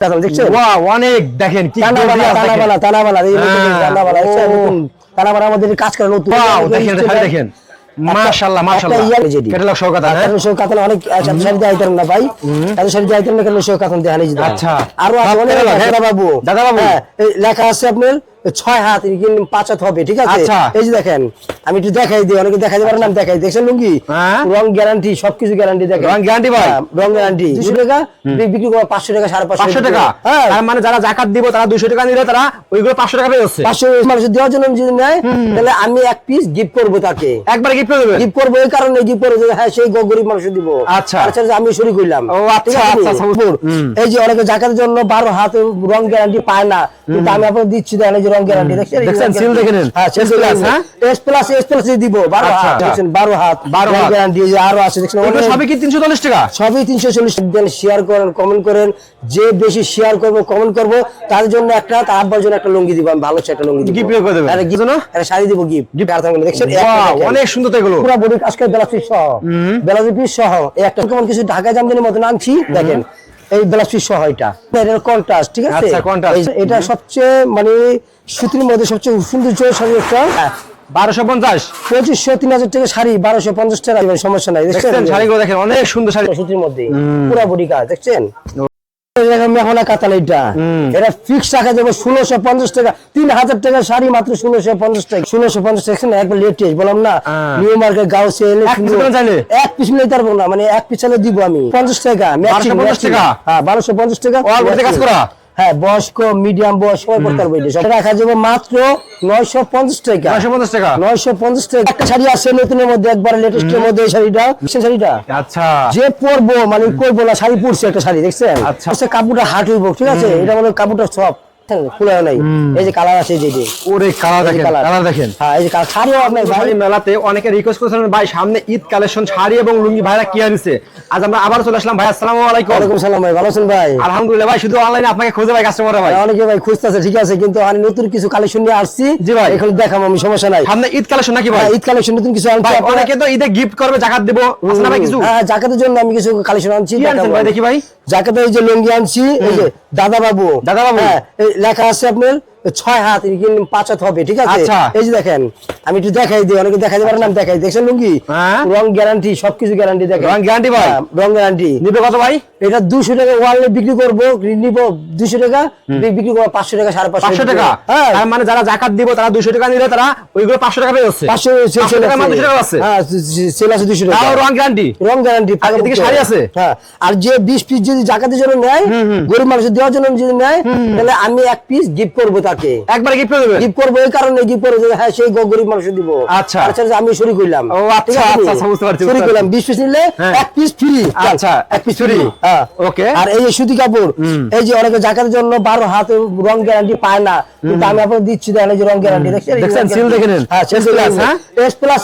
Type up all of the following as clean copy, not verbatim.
দেখছেন অনেক দেখেন কি তানাবালা আমাদের কাজ করে নতুন দেখেন মাশাআল্লাহ মাশাআল্লাহ ক্যাটালগ সহকাতা সহকাতা অনেক শাড়ি আইটেম না ভাই এত শাড়ি আইটেম না কেন সহকাতা দেখানি যদি আচ্ছা আরো অনেক দাদা বাবু লেখা আছে আপনার 6 হাত 5 হাত হবে ঠিক আছে এই যে দেখেন আমি একটু দেখাই দিই অনেকে দেখাইতে পারেন আমি দেখাই দেখছেন লুঙ্গি রং গ্যারান্টি সবকিছু গ্যারান্টি দেখেন রং গ্যারান্টি ভাই রং গ্যারান্টি 200 টাকা বিক্রি করে 500 টাকা 550 টাকা তার মানে যারা যাকাত দিব তারা 200 টাকা নিলে তারা ওইগুলো 500 টাকা পেয়ে যাচ্ছে 500 মানুষ দেওয়ার জন্য যদি নেয় তাহলে আমি এক পিস গিফট করব তাকে একবার গিফট করে দেবেন গিফট করব এই কারণে গিফট করব যে হ্যাঁ সেই গরিব মানুষ দিব আচ্ছা আচ্ছা আমি শুরু করলাম ও আচ্ছা আচ্ছা এই যে অনেকে যাকাতের জন্য 12 হাত রং গ্যারান্টি পায় না কিন্তু আমি আপনাদের দিচ্ছি দেখেন এই যে রং গ্যারান্টি দেখছেন সিল দেখেন হ্যাঁ এস প্লাস দিব 12 হাত দেখছেন 12 হাত গ্যারান্টি যে আরো আছে দেখছেন ওটা সবই কি 340 টাকা সবই 340 দেন শেয়ার করেন কমেন্ট করেন যে বেশি শেয়ার করব কমেন্ট করব তার জন্য একটা তার আব্বার জন্য একটা লুঙ্গি দিব আমি ভালো একটা লুঙ্গি দিব গিফট করে দেবেন আরে কি জানো আরে শাড়ি দিব গিফট আর থাকবে দেখছেন অনেক সুন্দর তো এগুলো পুরো বডি কাজ করে ব্লাউজ পিস সহ এই একটা কেমন কিছু ঢাকা জামদানির মতন আনছি দেখেন এই ব্লাউজ পিস সহ এটা কন্ট্রাস্ট ঠিক আছে আচ্ছা কন্ট্রাস্ট এটা সবচেয়ে মানে সুতির মধ্যে সবচেয়ে সুন্দর শাড়ি একটা 1250 2500 3000 টাকা শাড়ি 1250 টাকা সমস্যা নাই দেখছেন শাড়িগুলো দেখেন অনেক সুন্দর শাড়ি সুতির মধ্যে পুরো বডি কাজ দেখছেন এটা ফিক্স টাকা যাবে 1650 টাকা 3000 টাকা শাড়ি মাত্র 1650 টাকা 1650 টাকা একবার লেটেস্ট বললাম না নিউ মার্কেট গাউসে এক পিস নিতে পারবো না মানে এক পিস চাইলে দিব আমি 50 টাকা 1250 টাকা হ্যাঁ 1250 টাকা কাজ করা হ্যাঁ বয়স্ক মিডিয়াম বয়স সবাই পড়তে পারবে এটা রাখা যাবে মাত্র 950 টাকা 950 টাকা 950 টাকা একটা শাড়ি আছে নতুনের মধ্যে একবার লেটেস্টের মধ্যে এই শাড়িটা আচ্ছা যে পরবো মানে কইবো না শাড়ি পরছে একটা শাড়ি দেখছেন আচ্ছা কাপড়টা হাট হইব ঠিক আছে এটা মানে কাপড়টা সব খুলে নাই এই যে কালার আছে যেটি ওরে কালার দেখেন কালার দেখেন হ্যাঁ এই যে কালার শাড়িও আপনার ভাই মেলাতে অনেকে রিকোয়েস্ট করেছেন ভাই সামনে ঈদ কালেকশন শাড়ি এবং লুঙ্গি ভাইরা কি আনছে আজ আমরা আবার চলে আসলাম ভাই আসসালামু আলাইকুম ওয়া আলাইকুম আসসালাম ভাই ভালো আছেন ভাই আলহামদুলিল্লাহ ভাই শুধু অনলাইনে আপনাকে খুঁজে ভাই কাস্টমাররা ভাই অনেকে ভাই খুঁজতেছে ঠিক আছে কিন্তু আমি নতুন কিছু কালেকশন নিয়ে আসছি জি ভাই এখন দেখাবো আমি সমস্যা নাই সামনে ঈদ কালেকশন নাকি ভাই ঈদ কালেকশন নতুন কিছু আনছি ভাই অনেকে তো ঈদে গিফট করবে যাকাত দেব আছে না ভাই কিছু হ্যাঁ যাকাতের জন্য আমি কিছু কালেকশন আনছি দেখাবো ভাই দেখি ভাই যাকাতের এই যে লুঙ্গি আনছি এই যে দাদা বাবু হ্যাঁ এই লেখা আছে আপনার 6 হাত 5 হাত হবে ঠিক আছে এই যে দেখেন আমি একটু দেখাই দিই অনেকে দেখাইতে পারেন আমি দেখাই দেখছেন লুঙ্গি রং গ্যারান্টি সবকিছু গ্যারান্টি দেখেন রং গ্যারান্টি ভাই রং গ্যারান্টি নিবে কত ভাই এটা 200 টাকা ওয়ালে বিক্রি করব নিব 200 টাকা বিক্রি করব 500 টাকা 550 টাকা তার মানে যারা যাকাত দিব তারা 200 টাকা নিলে তারা ওইগুলো 500 টাকা পেয়ে যাচ্ছে 500 টাকা মানে 200 টাকা আছে হ্যাঁ সেল আছে 200 টাকা আর রং গ্যারান্টি আর এদিকে শাড়ি আছে হ্যাঁ আর যে 20 পিস যদি যাকাতের জন্য নেয় গরিব মানুষের দেওয়ার জন্য যদি নেয় তাহলে আমি এক পিস গিফট করব তাকে একবার গিফট করে দেবেন গিফট করব এই কারণে গিফট করব যে হ্যাঁ সেই গরিব মানুষের দিব আচ্ছা আচ্ছা আমি শুরু করলাম ও আচ্ছা আচ্ছা বুঝতে পারছি শুরু করলাম 20 পিস নিলে এক পিস ফ্রি আচ্ছা এক পিস ফ্রি হ্যাঁ ওকে আর এই যে সুতি কাপড় এই যে অনেকে যাকাতের জন্য 12 হাত রং গ্যারান্টি পায় না কিন্তু আমি আপনাদের দিচ্ছি দেখেন এই যে রং গ্যারান্টি দেখছেন সিল দেখেন হ্যাঁ এস প্লাস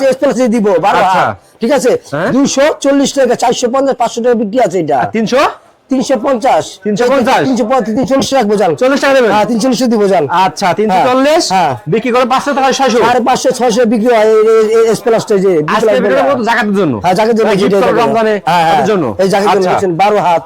দিব 12 হাত ঠিক আছে 240 টাকা 450 500 টাকা বিক্রি আছে এটা 350 রাখবো জান 40 টাকা দেবেন হ্যাঁ 340 দিব জান আচ্ছা 340 বিক্রি করে 500 টাকা 600 550 600 বিক্রি হয় এস প্লাসটা যে আজকে বিক্রি করব জাকাতের জন্য হ্যাঁ জাকাতের জন্য রমজানে এর জন্য এই জাকাতের জন্য দেখেন 12 হাত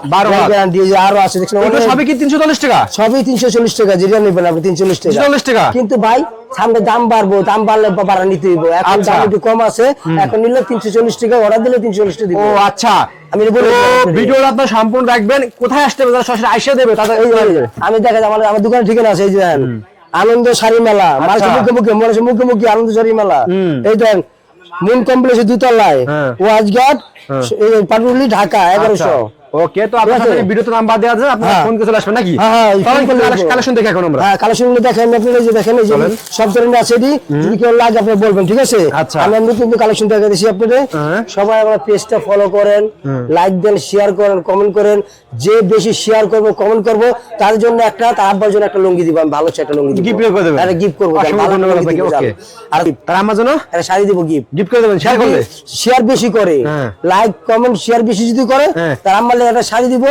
গ্যারান্টি যে আরো আছে দেখেন এটা সবই কি 340 টাকা সবই 340 টাকা যেটা নেবেন আপনি 340 টাকা 340 টাকা কিন্তু ভাই সামনে দাম বাড়বো দাম বাড়লে বাড়া নিতে হইব এখন দাম একটু কম আছে এখন নিলে 340 টাকা অর্ডার দিলে 340 টাকা দিব ও আচ্ছা আমি বলি ভিডিওটা আপনারা সম্পূর্ণ রাখবেন কোথায় আসতে হবে যারা সরাসরি আইসা দেবে তাদের আমি দেখাই আমার দোকানে ঠিকানা আছে এই যে আনন্দ শাড়ি মেলা মানুষের মুখে আনন্দ শাড়ি মেলা এই দেন মুন কমপ্লেক্সে 2 তলায় ওয়াজঘাট পাটুলি ঢাকা 1100 ওকে তো আপনাদের ভিডিওতে নাম্বার দেওয়া আছে আপনারা ফোন করে চলে আসবেন নাকি হ্যাঁ কালেকশন দেখে এখন আমরা হ্যাঁ কালেকশনগুলো দেখেন আপনারা এই যে দেখেন এই যে সব ধরনের আছে এটি যদি কেউ লাগে আপনি বলবেন ঠিক আছে আমি নতুন কালেকশন দেখা দিয়েছি আপনাদের সবাই আমার পেজটা ফলো করেন লাইক দেন শেয়ার করেন কমেন্ট করেন যে বেশি শেয়ার করব কমেন্ট করব তার জন্য একটা তার আব্বার জন্য একটা লুঙ্গি দিব আমি ভালো একটা লুঙ্গি দিব গিফট করে দেবেন আরে গিফট করব ভালো লুঙ্গি ওকে আর তার আমার জন্য একটা শাড়ি দিব গিফট করে দেবেন শেয়ার করলে শেয়ার বেশি করে লাইক কমেন্ট শেয়ার বেশি যদি করে তার আমার একটা শাড়ি দিব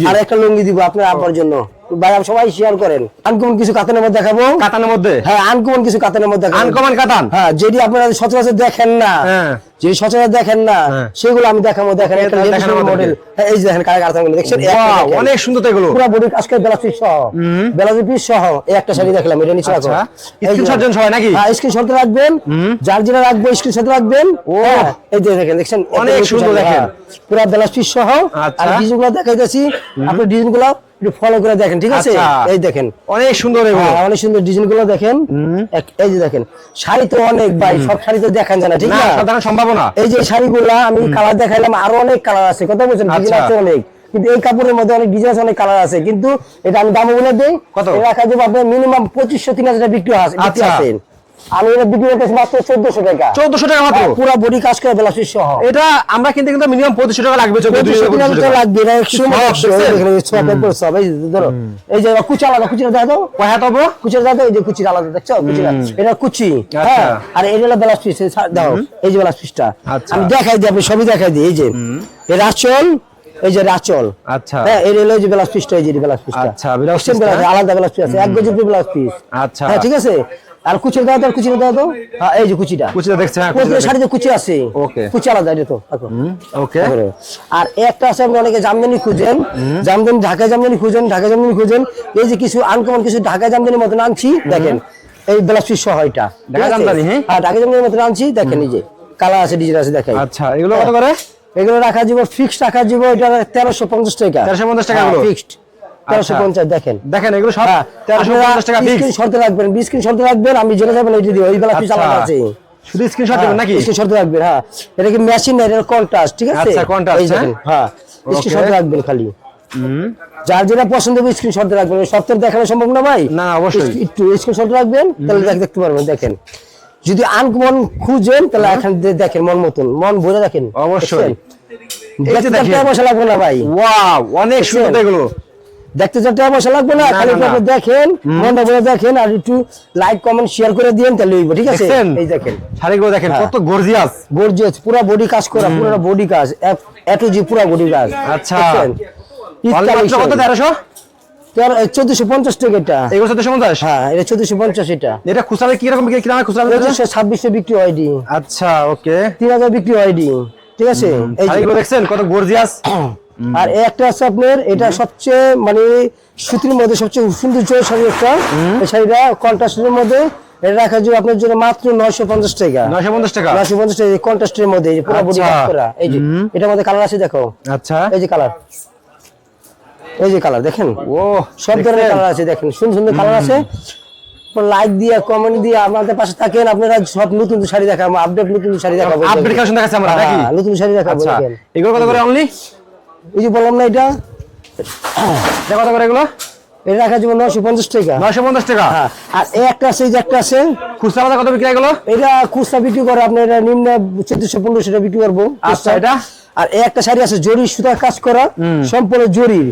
আর একটা লুঙ্গি দিব আপনার আব্বার জন্য ভাই সবাই শেয়ার করেন। আনকমন কিছু কাতানের মধ্যে দেখাবো। কাতানের মধ্যে? হ্যাঁ, আনকমন কিছু কাতানের মধ্যে দেখাবো। আনকমন কাতান? হ্যাঁ, যেটি আপনারা সচরাচর দেখেন না, যে সচরাচর দেখেন না, সেগুলো আমি দেখাবো। দেখেন একটা লেটেস্ট মডেল। হ্যাঁ, এই যে দেখেন কাতানগুলো দেখছেন, অনেক সুন্দর তো এগুলো। পুরো বডি কাজ করে ব্লাউজ পিস সহ, ব্লাউজ পিস সহ এই একটা শাড়ি দেখালাম, এটা নিচে রাখো। স্ক্রিনশট দেন সবাই নাকি? হ্যাঁ, স্ক্রিনশট রাখবেন, যার যেটা রাখবো স্ক্রিনশট রাখবেন। এই যে দেখেন, দেখছেন অনেক সুন্দর, দেখেন পুরো ব্লাউজ পিস সহ। আর ডিজাইনগুলো দেখাইতেছি, আপনি ডিজাইনগুলো একটু ফলো করে দেখেন, ঠিক আছে? এই দেখেন অনেক সুন্দর এগুলো, অনেক সুন্দর ডিজাইনগুলো দেখেন। এই যে দেখেন, শাড়ি তো অনেক ভাই, সব শাড়ি তো দেখান যায় না, ঠিক না? সাধারণ সম্ভব না। এই যে শাড়িগুলো আমি কালার দেখাইলাম, আরো অনেক কালার আছে, কথা বলছেন, ডিজাইন আছে অনেক, কিন্তু এই কাপড়ের মধ্যে অনেক ডিজাইন আছে, অনেক কালার আছে, কিন্তু এটা আমি দাম বলে দেই কত রাখা যাবে আপনার মিনিমাম 2500-3000 টাকা বিক্রি আছে। আমি এটা বিক্রি করতেছি মাত্র 1400 টাকা। 1400 টাকা মাত্র? পুরো বডি কাজ করে ব্লাউজ পিস সহ। এটা আমরা কিনতে কিন্তু মিনিমাম 2500 টাকা লাগবে। 2500 টাকা লাগবে, এটা 100 দেখেন। এই যে ধরো, এই যে কুচি আলাদা, কুচিটা দেখা দাও, কয় হাত হবে কুচিটা দেখা দাও, এই যে কুচিটা আলাদা, দেখছো কুচিটা, এটা কুচি। হ্যাঁ, আর এই হলো ব্লাউজ পিস, দাও এই যে ব্লাউজ পিসটা আমি দেখাই দিই, আপনি সবই দেখাই দিই। এই যে এর আঁচল, এই যে আঁচল। আচ্ছা, হ্যাঁ, এই হলো যে ব্লাউজ পিসটা, এই যে ব্লাউজ পিসটা। আচ্ছা, ব্লাউজ পিস আলাদা ব্লাউজ পিস আছে, 1 গজ ব্লাউজ পিস। আচ্ছা, হ্যাঁ, ঠিক আছে। আর কুচিটা দাও, তার কুচিটা দাও। হ্যাঁ, এই যে কুচিটা, কুচিটা দেখছেন? হ্যাঁ, কুচিটা শাড়িতে কুচি আছে। ওকে, কুচি আলাদা, এটা তো ওকে। আর একটা আছে, আপনি অনেকে জামদানি খুঁজেন, জামদানি ঢাকা জামদানি খুঁজেন, ঢাকা জামদানি খুঁজেন, এই যে কিছু আনকমন কিছু ঢাকা জামদানির মতন আনছি, দেখেন এই ব্লাউজ পিস সহ এটা ঢাকা জামদানি। হ্যাঁ, ঢাকা জামদানির মতন আনছি, দেখেন এই যে কালার আছে, ডিজাইন আছে, দেখেন। আচ্ছা, এগুলো কত করে? এগুলো রাখা যাব ফিক্সড, রাখা যাব এটা 1350 টাকা। 1350 টাকা এগুলো ফিক্সড, 1350। দেখেন, দেখেন এগুলো সব 1350 টাকা ফিক্স। স্ক্রিন শর্তে রাখবেন, 20 স্ক্রিন শর্তে রাখবেন, আমি জেনে যাবেন, এই দিও এই ব্লাউজ পিস আলাদা আছে, শুধু স্ক্রিনশট দেবেন নাকি? স্ক্রিন শর্তে রাখবেন। হ্যাঁ, এটা কি মেশিন না, এটা কন্ট্রাস্ট, ঠিক আছে? আচ্ছা, কন্ট্রাস্ট। এই দেখেন, হ্যাঁ, স্ক্রিন শর্তে রাখবেন খালি। যার যেটা পছন্দ হবে স্ক্রিন শর্তে রাখবেন, সপ্তাহে দেখানো সম্ভব না ভাই। না, অবশ্যই একটু স্ক্রিন শর্তে রাখবেন, তাহলে দেখতে পারবেন। দেখেন, যদি আনকমন খুঁজেন তাহলে এখান দেখেন, মন মতন, মন ভরে দেখেন। অবশ্যই দেখতে টাকা পয়সা লাগবে না ভাই। ওয়াও, অনেক সুন্দর এগুলো। দেখতে টাকা পয়সা লাগবে না, খালি আপনি দেখেন, মনটা ভরে দেখেন, আর একটু লাইক কমেন্ট শেয়ার করে দিয়েন, তাহলে হইব, ঠিক আছে? এই দেখেন শাড়িগুলো, দেখেন কত গর্জিয়াস, গর্জিয়াস, পুরো বডি কাজ করা, পুরো বডি কাজ, এটু জি পুরো বডি কাজ। আচ্ছা, কত? 1450 টাকা এটা। এগুলো 1450? হ্যাঁ, এটা 1450। এটা খুচরা কি রকম বিক্রি? কি দামে খুচরা? 2600 বিক্রি হয় ডি। আচ্ছা, ওকে। 3000 বিক্রি হয় ডি, ঠিক আছে? এই শাড়িগুলো দেখছেন কত গর্জিয়াস। আর একটা আছে আপনার, এটা সবচেয়ে মানে সুতির মধ্যে সবচেয়ে সুন্দর শাড়ি একটা, এই শাড়িটা কন্ট্রাস্টের মধ্যে, এটা রাখা যাবে আপনার জন্য মাত্র 950 টাকা। 950 টাকা? 950 টাকা, কন্ট্রাস্টের মধ্যে, পুরো বডি কাজ করা। এই যে এটার মধ্যে কালার আছে, দেখো। আচ্ছা, এই যে কালার, এই যে কালার দেখেন, ও সব ধরনের কালার আছে, দেখেন সুন্দর সুন্দর কালার আছে। লাইক দিয়ে, কমেন্ট দিয়ে আমাদের পাশে থাকেন, আপনারা সব নতুন শাড়ি দেখাবো, আপডেট নতুন শাড়ি দেখাবো, আপডেট কালেকশন দেখাচ্ছি আমরা নাকি? নতুন শাড়ি দেখাবো। দেখেন এগুলো কত করে অনলি? এই যে বললাম না, এটা কত করে এগুলো? এটা রাখা যাবে 950 টাকা। 950 টাকা? হ্যাঁ। আর একটা আছে, এই যে একটা আছে, খুচরা বাজার কত বিক্রি এগুলো? এটা খুচরা বিক্রি করে আপনার, এটা নিম্ন 1400-1500 টাকা বিক্রি করবো। আচ্ছা, এটা আর একটা শাড়ি আছে জরি সুতা কাজ করা, সম্পূর্ণ জরির,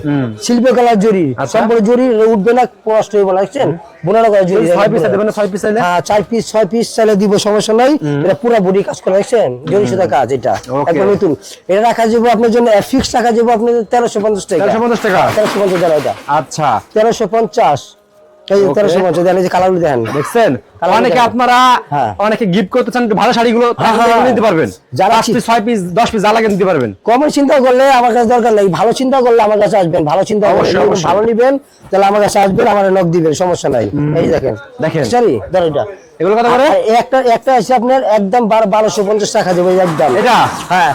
শিল্প কালার জরির, সম্পূর্ণ জরির, উঠবে না, কষ্ট হইব না, দেখছেন? বোনানো করা জরি। 6 পিস দেবেন না? 6 পিস চাইলে? হ্যাঁ, 4 পিস 6 পিস চাইলে দিব, সমস্যা নাই। এটা পুরো বডি কাজ করা, দেখছেন? জরি সুতা কাজ, এটা একদম নতুন। এটা রাখা যাবে আপনার জন্য ফিক্স রাখা যাবে আপনার 1350 টাকা। 1350 টাকা? 1350 টাকা এটা। আচ্ছা, 1350। এই 1350 দেন, এই যে কালারগুলো দেখেন, দেখছেন? অনেকে আপনারা অনেকে গিফট করতে চান ভালো শাড়িগুলো, নিতে পারবেন। যারা 5 পিস 6 পিস 10 পিস যা লাগে নিতে পারবেন। কমের চিন্তা করলে আমার কাছে দরকার নেই, ভালো চিন্তা করলে আমার কাছে আসবেন, ভালো চিন্তা ভালো নিবেন, তাহলে আমার কাছে আসবেন, আমার নক দিবেন, সমস্যা নাই। এই দেখেন, দেখেন সরি ধর, এটা এগুলো কত করে? একটা আছে আপনার একদম 1250 টাকা দেবো, একদম। এটা? হ্যাঁ,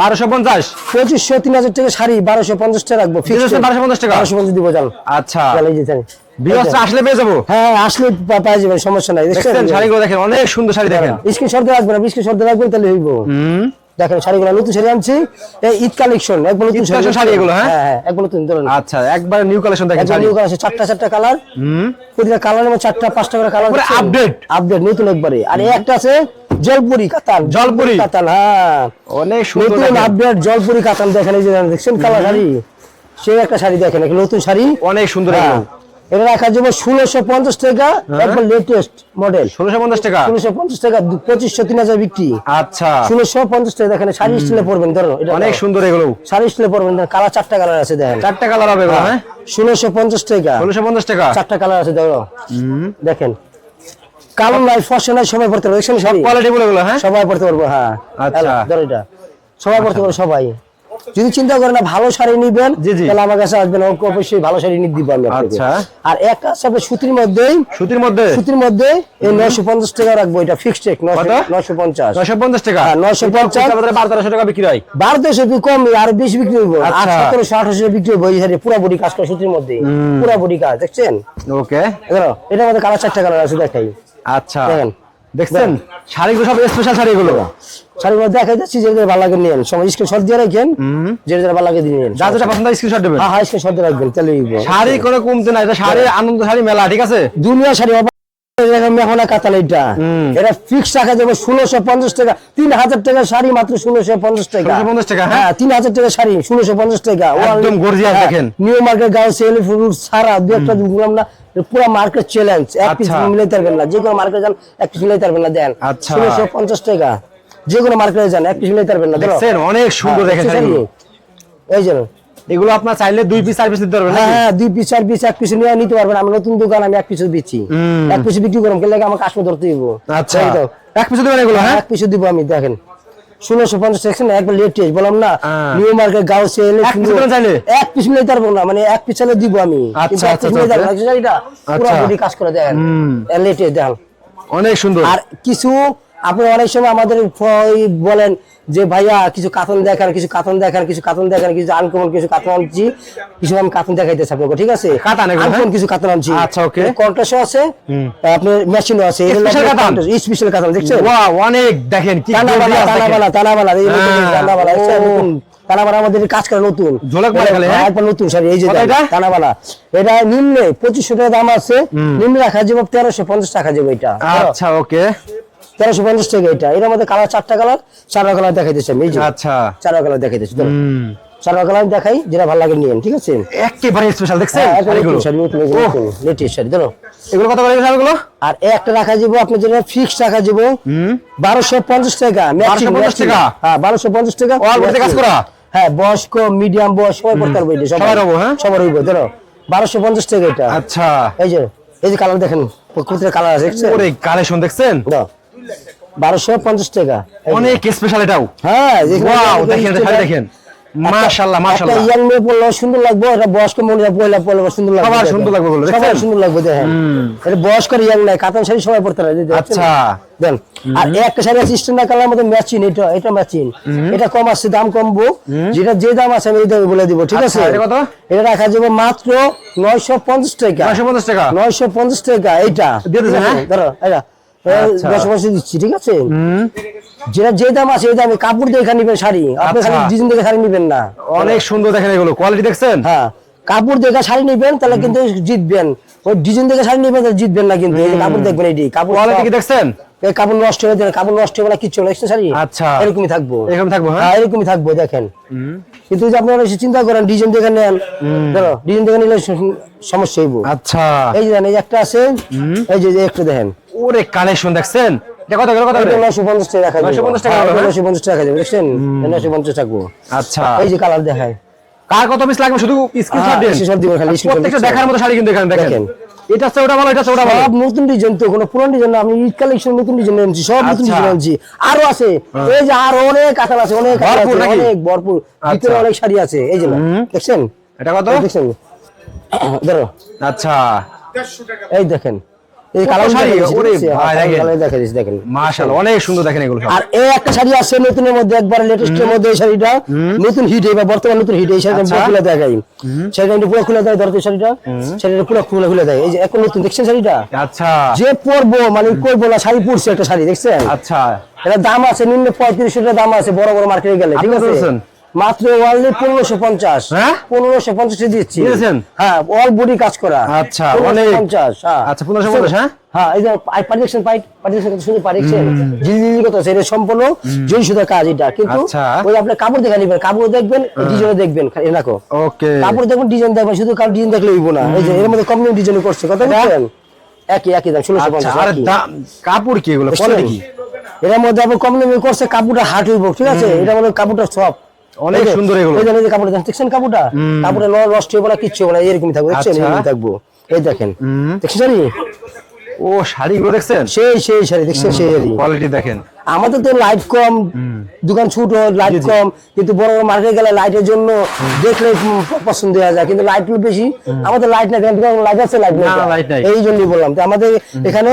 1250? 2500-3000 টাকা শাড়ি 1250 টাকা রাখবো, ফিক্স 1250 টাকা? 1250 দিব, জান। আচ্ছা, এই যে জানি ভিউয়ার্স আসলে পেয়ে যাবো। হ্যাঁ, আসলে পাওয়া যাবে, সমস্যা নাই। দেখছেন শাড়িগুলো, দেখেন অনেক সুন্দর শাড়ি, দেখেন। স্ক্রিনশট দিয়ে রাখবেন, স্ক্রিনশট দিয়ে রাখবেন, তাহলে হইব। দেখেন শাড়িগুলো নতুন শাড়ি আনছি, এই ঈদ কালেকশন, একবার নতুন শাড়ি এগুলো। হ্যাঁ হ্যাঁ, একবার নতুন ধরুন। আচ্ছা, একবার নিউ কালেকশন দেখেন শাড়ি। নিউ কালেকশন, 4টা কালার, প্রতিটা কালারের মধ্যে 4টা-5টা করে কালার, পুরো আপডেট নতুন একবারে। আর এই একটা আছে জলপুরি কাতান, জলপুরি কাতান, হ্যাঁ অনেক সুন্দর, নতুন আপডেট জলপুরি কাতান। দেখেন এই যে দেখছেন কালার শাড়ি, সেই একটা শাড়ি দেখেন, নতুন শাড়ি, অনেক সুন্দর। এটা রাখা যাবে 1650 টাকা, একবার লেটেস্ট মডেল। 1650 টাকা, 1650 টাকা, 2500 3000 বিক্রি। আচ্ছা 1650 টাকা দেখেন, শাড়ি স্টাইলে পরবেন, ধরো এটা অনেক সুন্দর এগুলো, শাড়ি স্টাইলে পরবেন, কালার 4টা কালার আছে দেখেন, 4টা কালার হবে এগুলো। হ্যাঁ 1650 টাকা, 1650 টাকা, 4টা কালার আছে ধরো, দেখেন কালো নাই ফর্সা নাই, সবাই পড়তে পারবে, শাড়ি কোয়ালিটি বলে এগুলো। হ্যাঁ সবাই পড়তে পারবো। হ্যাঁ আচ্ছা। ধরো এটা সবাই পড়তে পারবে সবাই। যদি চিন্তা করেন না ভালো শাড়ি নিবেন, জি, জি। তাহলে আমার কাছে আসবেন, অবশ্যই ভালো শাড়ি নিতে দিব আমি আপনাকে। আচ্ছা। আর এক কাছে সুতির মধ্যেই, সুতির মধ্যে এই 950 টাকা রাখবো, এটা ফিক্সড রেট 950 950 টাকা, হ্যাঁ 950 1200 টাকা বিক্রি হয়। 1200 কম, আর বেশি বিক্রি হইব, আর আচ্ছা। 1700 বিক্রি হইব। এই শাড়ি পুরো বডি কাজ করা সুতির মধ্যে, পুরো বডি কাজ, দেখছেন? ওকে দেখো এটার মধ্যে কালার 4টা কালার আছে, দেখাই। আচ্ছা দেখেন দেখছেন শাড়িগুলো সব স্পেশাল শাড়ি এগুলো। শাড়িগুলো দেখাই যাচ্ছি, যেটা ভালো লাগে নিয়েন, সময় স্ক্রিনশট দিয়ে রাখেন, যেটা ভালো লাগে দিয়ে নিন। যা যেটা পছন্দ স্ক্রিনশট দেবেন। হ্যাঁ হ্যাঁ স্ক্রিনশট দিয়ে রাখবেন, তাহলে শাড়ি কোনো কমতে না, এটা শাড়ি আনন্দ শাড়ি মেলা, ঠিক আছে? দুনিয়া শাড়ি মেহনা কাতাল, এটা ফিক্স রাখা যাবে 1650 টাকা, 3000 টাকা শাড়ি মাত্র 1650 টাকা। 1650 টাকা, হ্যাঁ 3000 টাকা শাড়ি 1650 টাকা, একদম গর্জিয়াস দেখেন। New Market girls sale food সারা দু একটা বললাম না, পুরো মার্কেট চ্যালেঞ্জ, এক পিস আচ্ছা। মিলাইতে পারবেন না, যে কোনো মার্কেটে যান এক পিস মিলাইতে পারবেন না, দেন আচ্ছা। 1650 টাকা, যে কোনো মার্কেটে যান এক পিস মিলাইতে পারবেন না। ধরো দেখছেন অনেক সুন্দর দেখেন শাড়িগুলো। এই যে এগুলো আপনার চাইলে 2 পিস 4 পিস দিতে পারবেন নাকি? হ্যাঁ 2 পিস 4 পিস 1 পিস নিয়ে নিতে পারবেন। আমি নতুন দোকান, আমি 1 পিস দিচ্ছি, 1 পিস বিক্রি করব, কেন লাগে আমার কাশ্মীর ধরতে দিব। আচ্ছা 1 পিস দিবেন এগুলো? হ্যাঁ 1 পিস দিব আমি, দেখেন 1650 সেকশন, একবার লেটেস্ট বললাম না, নিউ মার্কেট গাও সেল। 1 পিস দিবেন চাইলে? 1 পিস নিতে পারবো না, মানে 1 পিস চাইলে দিব আমি, আচ্ছা, কিন্তু 1 পিস নিতে পারবো না। শাড়িটা পুরো বডি কাজ করে, দেখেন লেটেস্ট, দেখেন অনেক সুন্দর। আর কিছু আপনি অনেক সময় আমাদের বলেন যে ভাইয়া কিছু কাতন দেখান, কিছু কাতন দেখান, কিছু কাতন দেখান, কিছু আনকমন কিছু কাতন আনছি, কিছু আমি কাতন দেখাইতেছি আপনাকে, ঠিক আছে? কাতান এগুলো, আনকমন কিছু কাতন আনছি। আচ্ছা ওকে। কন্ট্রাস্টও আছে, আপনার মেশিনও আছে, স্পেশাল কাতান, স্পেশাল কাতন, দেখছেন? ওয়াও অনেক দেখেন কি তানাবালা, তানাবালা, তানাবালা, এই তানাবালা, ও। নতুন তানাবালা আমাদের কাজ করে নতুন, ঝলক মারে খালি। হ্যাঁ একবার নতুন শাড়ি, এই যে কত এটা? তানাবালা, এটা নিম্নে 2500 টাকা দাম আছে, নিম্নে রাখা যাবে 1350 টাকা যাবে এটা। আচ্ছা ওকে 1350 টাকা এটা। এর মধ্যে কালার 4টা কালার, 4টা কালার দেখাইতেছি আমি, এই যে আচ্ছা 4টা কালার দেখাইতেছি, ধরো 4টা কালার দেখাই, যেটা ভালো লাগে নিয়েন, ঠিক আছে? একেবারে স্পেশাল দেখছেন হ্যাঁ, শাড়িগুলো। শাড়ি নতুন লেটেস্ট শাড়ি, ধরো এগুলো কত করে শাড়িগুলো? আর একটা রাখা যাবে আপনার যেটা ফিক্স রাখা যাবে 1250 টাকা, 1250 টাকা? হ্যাঁ 1250 টাকা, অল বডিতে কাজ করা? হ্যাঁ বয়স্ক মিডিয়াম বয়স সবাই পড়তে পারবে, এটা সবার হবো, হ্যাঁ? সবার হইব, ধরো 1250 টাকা এটা। আচ্ছা এই যে কালার দেখেন, কোথায় কালার আছে, দেখছেন? ওরে কালেকশন দেখছেন, 1250 টাকা, অনেক স্পেশাল এটাও। হ্যাঁ ওয়াও দেখেন এটা শাড়ি দেখেন, মাশাআল্লাহ মাশাআল্লাহ। একটা ইয়াং মেয়ে পরলে সুন্দর লাগবে, এটা বয়স্ক মহিলা পরলে সুন্দর লাগবে, সবার সুন্দর লাগবে বলে, সবার দেখছেন? সুন্দর লাগবে, দেখেন এটা বয়স্ক আর ইয়াং নাই, কাতান শাড়ি সবাই পরতে পারে। আচ্ছা দেন আর একটা শাড়ি আছে স্ট্যান্ডার্ড কালার মধ্যে ম্যাচিং, এটা ম্যাচিং, এটা কম আছে, দাম কমবো, যেটা যে দাম আছে আমি এই দামে বলে দিব, ঠিক আছে? আচ্ছা, এটা কত? এটা রাখা যাবে মাত্র 950 টাকা। 950 টাকা 950 টাকা এইটা দিয়ে দিবেন, হ্যাঁ? ধরো এটা আচ্ছা। 950 দিচ্ছি, ঠিক আছে? যেটা যে দাম আছে এই দামে, কাপড় দেখে নিবেন শাড়ি, আপনি আচ্ছা। খালি ডিজাইন দেখে শাড়ি নিবেন না। অনেক সুন্দর দেখেন এগুলো, কোয়ালিটি দেখছেন? হ্যাঁ কাপড় দেখে শাড়ি নিবেন, তাহলে কিন্তু জিতবেন। ওই ডিজাইন দেখে শাড়ি নিবেন, তাহলে জিতবেন না কিন্তু। এই যে কাপড় দেখবেন, এটি কাপড় কোয়ালিটি কি দেখছেন? এই কাপড় নষ্ট হয়ে যাবে, কাপড় নষ্ট হবে না, কিচ্ছু হবে না, দেখছেন শাড়ি আচ্ছা এরকমই থাকবো, এরকম থাকবো, হ্যাঁ? হ্যাঁ এরকমই থাকবো, দেখেন। কিন্তু যদি আপনারা এসে চিন্তা করেন ডিজাইন দেখে নেন, ধরো ডিজাইন দেখে নিলে সমস্যা হইব। আচ্ছা এই যে দেখেন, এই যে একটা আছে, এই যে একটা দেখেন, ওরে কালেকশন দেখছেন, এটা কত করে? কত করে? 950 টাকা রাখা যাবে, 950 টাকা, হ্যাঁ? 950 টাকা যাবে, দেখছেন? 950 থাকবো। আচ্ছা এই যে কালার দেখায়, কার কত পিস লাগবে শুধু স্ক্রিনশট দেন, স্ক্রিনশট দিবেন, খালি স্ক্রিনশট প্রত্যেকটা দিচ্ছি। দেখার মতো শাড়ি কিন্তু এখানে দেখেন, দেখেন। এটা হচ্ছে ওটা ভালো, এটা হচ্ছে ওটা ভালো। সব নতুন ডিজাইন, তো কোনো পুরান ডিজাইন না, আমি ঈদ কালেকশন নতুন ডিজাইন আনছি, সব নতুন আচ্ছা। ডিজাইন আনছি। আরো আছে, এই যে আরো অনেক কাতান আছে, অনেক কাতান ভরপুর আছে, নাকি? অনেক ভরপুর, ভিতরে অনেক শাড়ি আছে, এই যে না, দেখছেন? এটা কত? দেখছেন? ধরো আচ্ছা এই দেখেন, এই কত কালার শাড়ি? শাড়ি, ওরে ভাই, দেখেন। কালার দেখা দিচ্ছি, দেখেন মাশাআল্লাহ অনেক সুন্দর দেখেন এগুলো সব। আর এই একটা শাড়ি আছে নতুনের মধ্যে, একবার লেটেস্টের মধ্যে, এই শাড়িটা নতুন হিট, এবার বর্তমান নতুন হিট, এই শাড়িটা আচ্ছা। পুরো খুলে দেখাই, শাড়িটা কিন্তু পুরো খুলে দেয়, ধরতে শাড়িটা পুরো খুলে দেয়, এই যে এখন নতুন, দেখছেন শাড়িটা? আচ্ছা যে পরবো মানে করবো না, শাড়ি পরছে একটা শাড়ি, দেখছেন? আচ্ছা এটা দাম আছে নিম্নে 3500 টাকা দাম আছে, বড় বড় মার্কেটে গেলে, ঠিক আপনি আছে? বলছেন? মাত্র অনলি 1550, হ্যাঁ? 1550 দিচ্ছি, দিয়েছেন? হ্যাঁ অল বডি কাজ করা, আচ্ছা, 1550, হ্যাঁ আচ্ছা 1550, হ্যাঁ? হ্যাঁ এই যে পাটি দেখছেন কত সুন্দর পাটি দেখছেন জিজি কত আছে এটা সম্পূর্ণ জরি সুতার কাজ এটা কিন্তু আচ্ছা। ওই আপনি কাপড় দেখে নিবেন কাপড় দেখবেন ডিজাইন দেখবেন এনাকো ওকে কাপড় দেখবেন ডিজাইন দেখবেন শুধু কাপড় ডিজাইন দেখলে হইব না এই যে এর মধ্যে কম ডিজাইন করছে কত বুঝছেন একই দাম 1650 আর কাপড় কি এগুলো কোয়ালিটি কি এর মধ্যে আপনি কম দামে করছে কাপড়টা হার্ড হইব ঠিক আছে এটা মধ্যে কাপড়টা সফট অনেক সুন্দর এগুলো এই যে কাপড়টা দেখছেন কাপড়টা নষ্ট হইব না কিচ্ছু হবে না এরকমই থাকবে দেখছেন এরকমই থাকবো এই দেখেন দেখছেন ও শাড়িগুলো দেখছেন সেই শাড়ি দেখছেন সেই কোয়ালিটি দেখেন আমাদের তো লাইট কম দোকান ছোট লাইট কম কিন্তু বড় বড় মার্কেটে গেলে লাইটের জন্য দেখলে পছন্দ হয়ে যায় কিন্তু লাইট বেশি আমাদের লাইট নাই লাইট আছে লাইট নাই এই জন্যই বললাম তো আমাদের এখানে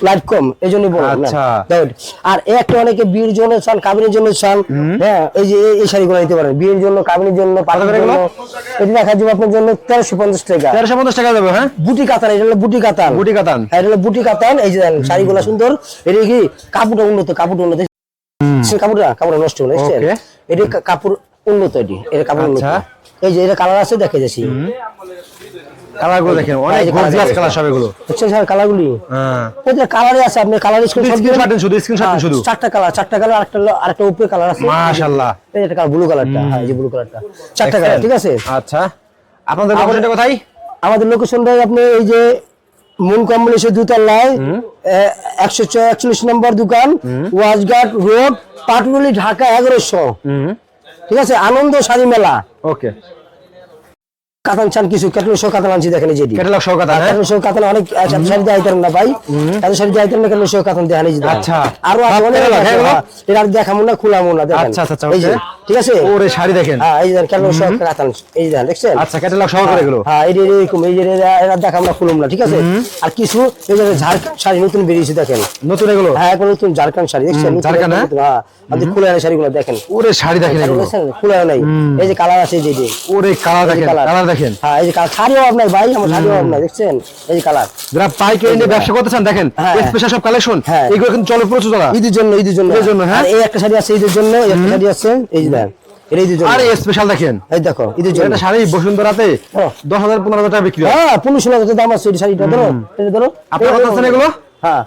লাইট কম এই জন্যই বললাম না আর একটা অনেকে বিয়ের জন্য চান কাবিনের জন্য চান হ্যাঁ এই যে এই শাড়িগুলো নিতে পারেন বিয়ের জন্য কাবিনের জন্য এটা দেখা যাবে আপনার জন্য 1350 টাকা 1350 টাকা দেবো হ্যাঁ বুটি কাতান এটা হলো বুটি কাতান হ্যাঁ এটা হলো বুটি কাতান এই যে দেখেন শাড়িগুলো সুন্দর এটা কি কাপড়টা উন্নত কাপড়টা নষ্ট হলো দেখছেন এটা কাপড় উন্নত এটা কাপড় উন্নত এই যে এটা কালার আছে দেখে যাচ্ছি কালারগুলো দেখেন অনেক গর্জিয়াস কালার সব এগুলো দেখছেন স্যার কালারগুলি হ্যাঁ ওদের কালারই আছে আপনি কালার স্ক্রিনশট শুধু চারটা কালার আরেকটা উপরে কালার আছে মাশাআল্লাহ এই এটা ব্লু কালারটা হ্যাঁ এই যে ব্লু কালারটা চারটা কালার ঠিক আছে আচ্ছা আপনাদের লোকেশনটা কোথায় আমাদের লোকেশনটা আপনি এই যে মুন কম্বিনেশন দুতলায় 141 নম্বর দোকান ওয়াজঘাট রোড পাটুলি ঢাকা 1100 ঠিক আছে আনন্দ শাড়ি মেলা ওকে কাতান চান কিছু ক্যাটালগ সহ কাতান আনছি দেখেন যেটি ক্যাটালগ সহ কাতান ক্যাটালগ সহ কাতান অনেক শাড়ি দেখাইতেন না ভাই এত শাড়ি দেখাইতেন না ক্যাটালগ সহ কাতান দেখান এই যে আচ্ছা আরো অনেক এটা দেখামু না খুলামু না দেখেন আচ্ছা এই যে ঠিক আছে ওরে শাড়ি দেখেন হ্যাঁ এই যে ক্যাটালগ সহ কাতান এই যে দেখছেন আচ্ছা ক্যাটালগ সহ করে এগুলো হ্যাঁ এই যে এরকম এই যে এটা দেখাম না খুলুম না ঠিক আছে আর কিছু এই যে ঝাড়খণ্ড শাড়ি নতুন বেরিয়েছে দেখেন নতুন এগুলো হ্যাঁ এখন নতুন ঝাড়খণ্ড শাড়ি দেখছেন ঝাড়খণ্ড হ্যাঁ আপনি খুলে আনা শাড়িগুলো দেখেন ওরে শাড়ি দেখেন এগুলো খুলে নাই এই যে কালার আছে এই যে ওরে কালার দেখেন হ্যাঁ এই যে কালার শাড়িও আপনার ভাই আমার শাড়িও আপনার দেখছেন এই যে কালার যারা পাইকারি নিয়ে ব্যবসা করতে চান দেখেন স্পেশাল সব কালেকশন এগুলো কিন্তু চলে প্রচুর চলা ঈদের জন্য হ্যাঁ এই একটা শাড়ি আছে ঈদের জন্য এই একটা শাড়ি আছে এই যে দেখেন এটা ঈদের জন্য আরে স্পেশাল দেখেন এই দেখো ঈদের জন্য এটা শাড়ি বসুন্ধরাতে 10,000 15,000 টাকা বিক্রি হয় হ্যাঁ 15,000 দাম আছে এই শাড়িটা ধরো এটা ধরো আপনার কত আছে এগুলো হ্যাঁ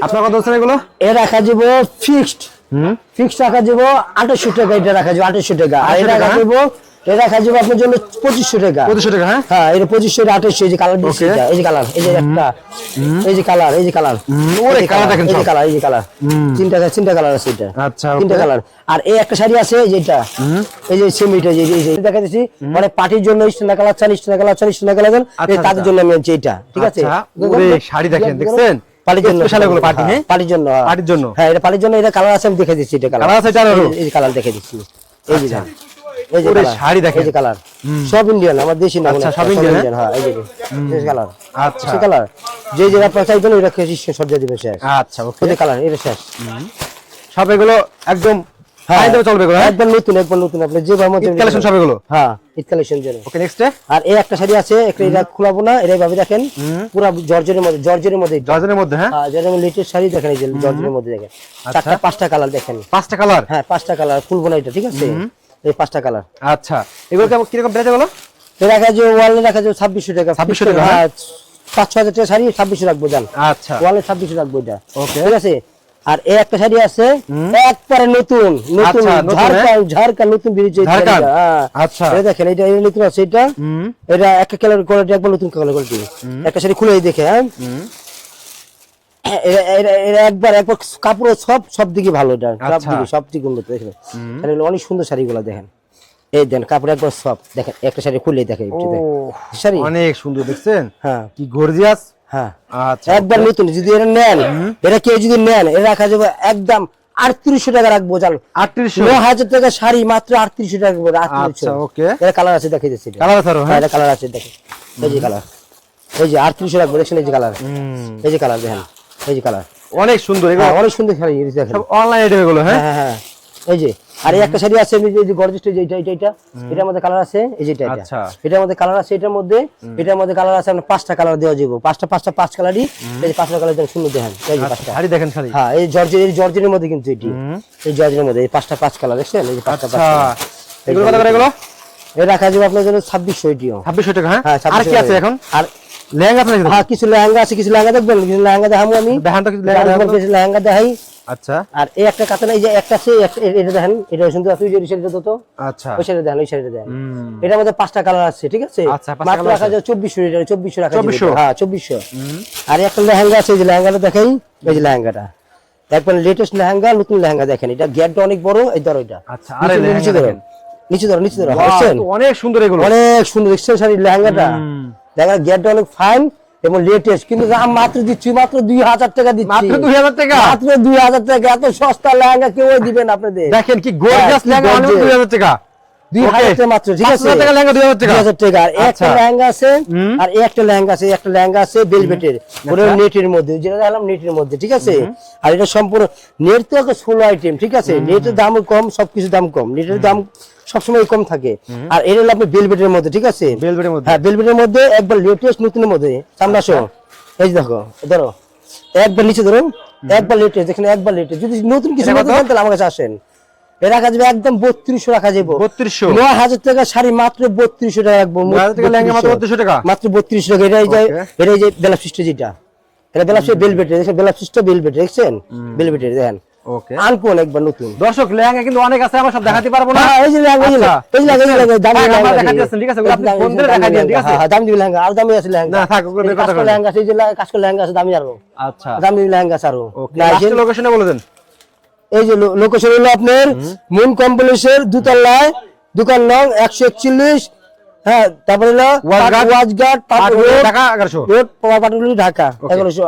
আপনার কত আছে এগুলো এ রাখা যাব ফিক্সড রাখা যাব 2800 টাকা এটা রাখা যাব 2800 টাকা আর এটা রাখা যাব এটা রাখা যাব আপনার জন্য 2500 টাকা 2500 টাকা হ্যাঁ এটা 2500 2800 এই যে কালার দিচ্ছি এটা এই যে কালার এই যে একটা এই যে কালার ওরে কালার দেখেন এই যে কালার তিনটা কালার আছে এটা আচ্ছা তিনটা কালার আর এই একটা শাড়ি আছে যেটা এই যে সেম এটা যে দেখাচ্ছি মানে পার্টির জন্য স্ট্যান্ডার্ড কালার 40 টাকা কালার এই তাদের জন্য আমি আনছি এটা ঠিক আছে ওরে শাড়ি দেখেন দেখছেন পার্টির জন্য স্পেশাল এগুলো পার্টি হ্যাঁ পার্টির জন্য হ্যাঁ এটা পার্টির জন্য এটা কালার আছে আমি দেখে দিচ্ছি এটা কালার আছে এই কালার দেখে দিচ্ছি এই যে এই যে ওরে শাড়ি দেখেন এই যে কালার সব ইন্ডিয়ান আমার দেশি না আচ্ছা সব ইন্ডিয়ান হ্যাঁ এই যে কালার আচ্ছা এই কালার যে আপনারা চাইবেন ওটা কেজি সজ্জা দিবেন শেষ আচ্ছা ওকে এই কালার এটা শেষ সব এগুলো একদম হাই দামে চলবে এগুলো একদম নতুন আপনি যে ভাবে কালেকশন সব এগুলো হ্যাঁ ঈদ কালেকশন জন্য ওকে নেক্সট আর এই একটা শাড়ি আছে এটা খোলাবো না এটা ভাবে দেখেন পুরো জর্জের মধ্যে হ্যাঁ জর্জের লেটেস্ট শাড়ি দেখেন এই যে জর্জের মধ্যে দেখেন চারটা পাঁচটা কালার দেখেন পাঁচটা কালার হ্যাঁ পাঁচটা কালার খুলবো না এটা ঠিক আছে এই পাঁচটা কালার আচ্ছা এগুলো কি রকম প্রাইস এগুলো রাখা যে ওয়ালে রাখা যে 2600 টাকা 2600 টাকা হ্যাঁ 5-6 হাজার টাকা শাড়ি 2600 রাখবো জান আচ্ছা ওয়ালে 2600 রাখবো এটা ওকে ঠিক আছে আর এই একটা শাড়ি আছে একবারে নতুন ঝাড়খণ্ড নতুন বেরিয়েছে আচ্ছা এই দেখেন এটা নতুন আছে এটা একটা কালার কোয়ালিটি একবার নতুন কালার কোয়ালিটি একটা শাড়ি খুলেই দেখে হ্যাঁ একবার কাপড় সব দিকে ভালো এটা সব দিকে উন্নত দেখেন অনেক সুন্দর শাড়িগুলো দেখেন এই দেন কাপড় একবার সব দেখেন একটা শাড়ি খুলেই দেখে শাড়ি অনেক সুন্দর দেখছেন হ্যাঁ কি গর্জিয়াস হ্যাঁ আচ্ছা একবার নতুন যদি এটা নেন এটা কেউ যদি নেন এটা রাখা যাবে একদম 3800 টাকা রাখবো জান 9,000 টাকা শাড়ি মাত্র 3800 টাকা রাখবো আচ্ছা ওকে এটা কালার আছে দেখাই দিচ্ছি কালার আছে হ্যাঁ এটা কালার আছে দেখেন এই যে কালার এই যে 3800 রাখবো দেখেন এই যে কালার এই যে কালার দেখেন এই যে কালার অনেক সুন্দর এগুলো অনেক সুন্দর শাড়ি দেখেন সব অনলাইন আইটেম এগুলো হ্যাঁ হ্যাঁ এই যে আর একটা শাড়ি আছে এই যে গর্জিয়াস এটার মধ্যে কালার আছে এই যে আচ্ছা এটার মধ্যে কালার আছে এটার মধ্যে কালার আছে আমরা পাঁচটা কালার দেওয়া যাবে পাঁচ কালারই এই যে পাঁচটা কালার সুন্দর দেখেন এই যে পাঁচটা শাড়ি দেখেন শাড়ি হ্যাঁ এই জর্জের মধ্যে কিন্তু এটি এই জর্জের মধ্যে এই পাঁচ কালার দেখছেন এই যে পাঁচটা এগুলো কত করে এগুলো এই রাখা যাবে আপনার জন্য 2600 এটিও 2600 টাকা হ্যাঁ আর কি আছে এখন আর লেহেঙ্গা আছে নাকি? হ্যাঁ কিছু লেহেঙ্গা আছে, কিছু লেহেঙ্গা দেখবেন, কিছু লেহেঙ্গা দেখাবো আমি। দেখান তো কিছু লেহেঙ্গা দেখান তো। কিছু লেহেঙ্গা দেখাই। আচ্ছা আর এই একটা কাতান, এই যে একটা আছে, এটা দেখেন, এটা সুন্দর আছে, ওই যে শাড়িটা তো আচ্ছা ওই শাড়িটা দেন, ওই শাড়িটা দেন। এটার মধ্যে 5টা কালার আছে, ঠিক আছে? আচ্ছা, 5টা মাত্র কালার রাখা আছে। যায় 2400, এটা 2400 রাখা যাবে। 2400? হ্যাঁ 2400। আর একটা লেহেঙ্গা আছে, এই যে লেহেঙ্গাটা দেখাই, এই যে লেহেঙ্গাটা একবার লেটেস্ট লেহেঙ্গা, নতুন লেহেঙ্গা দেখেন, এটা গেটটা অনেক বড়, এই ধরো এটা। আচ্ছা, আরে নিচে লেহেঙ্গা ধরো, দেখেন। নিচে ধরো, নিচে ধরো, বাহ, বুঝছেন? তো অনেক সুন্দর এগুলো। অনেক সুন্দর দেখছেন শাড়ির লেহেঙ্গাটা, দেখেন গেটটা অনেক ফাইন এবং লেটেস্ট, কিন্তু দাম মাত্র দিচ্ছি মাত্র 2000 টাকা দিচ্ছি। মাত্র 2000 টাকা? মাত্র 2000 টাকা। এত সস্তা লেহেঙ্গা কেউ দিবেন আপনাদের? দেখেন কি গর্জিয়াস কি লেহেঙ্গা, অনলি gorgeous। 2000 টাকা। 2000 টাকা মাত্র, ঠিক আছে? 5000 টাকা লেহেঙ্গা 2000 টাকা। 2000 টাকা। আর একটা আচ্ছা। লেহেঙ্গা আছে, আর একটা লেহেঙ্গা আছে, একটা লেহেঙ্গা আছে বেলভেটের, ওটা আচ্ছা। নেটের মধ্যে, যেটা দেখালাম নেটের মধ্যে, ঠিক আছে? আর এটা সম্পূর্ণ নেট তো একটা সোলো আইটেম, ঠিক আছে? নেটের দাম কম, সবকিছু দাম কম, নেটের দাম সবসময় কম থাকে। আর এটা হলো আপনি বেলভেটের মধ্যে, ঠিক আছে? বেলভেটের মধ্যে। হ্যাঁ বেলভেটের মধ্যে একবার লেটেস্ট নতুনের মধ্যে। সামনে আসো, এই যে দেখো, ধরো একবার নিচে ধরো, একবার লেটেস্ট, যেখানে একবার লেটেস্ট, যদি নতুন কিছু এটা নতুন কত? জানতে হলে আমার কাছে আসেন। এ রাখা যাবে একদম 3200 রাখা যাবে। 3200? 9000 টাকা শাড়ি মাত্র 3200 টাকা রাখবো। 9000 টাকা লেহেঙ্গা মাত্র 3200 টাকা? মাত্র 3200 টাকা। এটাই যে Okay. এটাই যে বেলাপ সিস্টেম, যেটা এটা বেলাপ সিস্টেম বেলভেটের, দেখেন বেলাপ সিস্টেম বেলভেটের, দেখছেন? বেলভেটের দেখেন, ওকে। আনকোন একবার নতুন। দর্শক লেহেঙ্গা কিন্তু অনেক আছে, আমরা সব দেখাতে পারবো না। হ্যাঁ, এই যে লেহেঙ্গা, এই যে আচ্ছা। এই যে লেহেঙ্গা, এই যে লেহেঙ্গা, দামি ভাই, আমরা লেহেঙ্গা দেখাতে দিয়ে। যাচ্ছেন, ঠিক আছে? ওগুলো আপনি দামি ফোন দিয়ে দামি দেখাই দিন, ঠিক লেহেঙ্গা, আছে? হ্যাঁ, হ্যাঁ, দামি লেহেঙ্গা, আর দামি আছে লেহেঙ্গা। না, থাক, ওগুলো এই যে বের কথা কাজকর বলেন। লেহেঙ্গা আছে, এই যে কাজকর লেহেঙ্গা আছে, দামি আরো, আচ্ছা, দামি লেহেঙ্গা আছে আরো। ওকে। না, লাস্টের লোকেশনে বলে দেন। এই যে লোকেশন হলো আপনার মুন কমপ্লেক্সের দোতলায়, দোকান নং 141। হ্যাঁ, তারপরে হলো ওয়াচঘাট, ওয়াচঘাট পাটুলি, রোড, ঢাকা 1100। পাটুলি, ঢাকা 1100।